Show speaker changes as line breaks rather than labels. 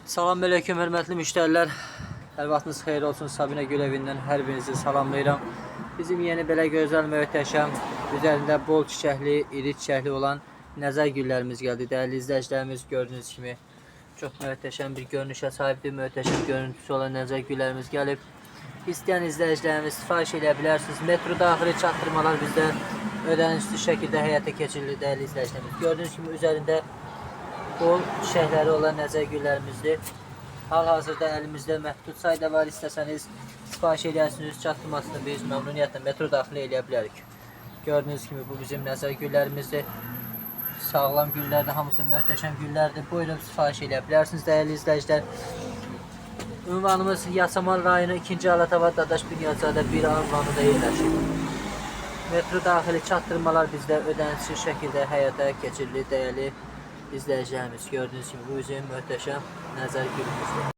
Salam aleyküm hörmətli müştərilər. Hər vaxtınız xeyir olsun. Sabinə Gül evindən hər birinizi salamlayıram. Bizim yeni belə gözəl, möhtəşəm, üzərində bol çiçəkli, iri çiçəkli olan nəzər güllərimiz gəldi. Dəyərli izləyicilərimiz, gördüyünüz kimi çox möhtəşəm bir görünüşə sahibdir. Möhtəşəm görüntüsü olan nəzər güllərimiz gəlib. İstəyən izləyicilərimiz sifariş edə bilərsiniz. Metro daxili çatdırmalar bizdə ödənişli şəkildə həyata keçirilir dəyərli izləyicilərimiz. Gördüyünüz kimi üzərində bol çiçəkləri olan nəzər güllərimizdir. Hal-hazırda əlimizdə məhdud sayda var. İstəsəniz sifariş edərsiniz, çatdırmasını biz məmnuniyyətlə metro daxil eləyə bilərik. Gördüyünüz kimi bu bizim nəzər güllərimizdir. Sağlam güllərdir, hamısı möhtəşəm güllərdir. Buyurun sifariş eləyə bilərsiniz dəyərli izləyicilər. Ünvanımız Yasamal rayonu 2-ci Alatava Dadaş Bünyadzadə 1 ünvanında yerləşir. Metro daxili çatdırmalar bizdə ödənişsiz şəkildə həyata keçirilir dəyərli izləyicilərimiz. Gördüyünüz kimi bu bizim möhtəşəm nəzər gülümüzdür.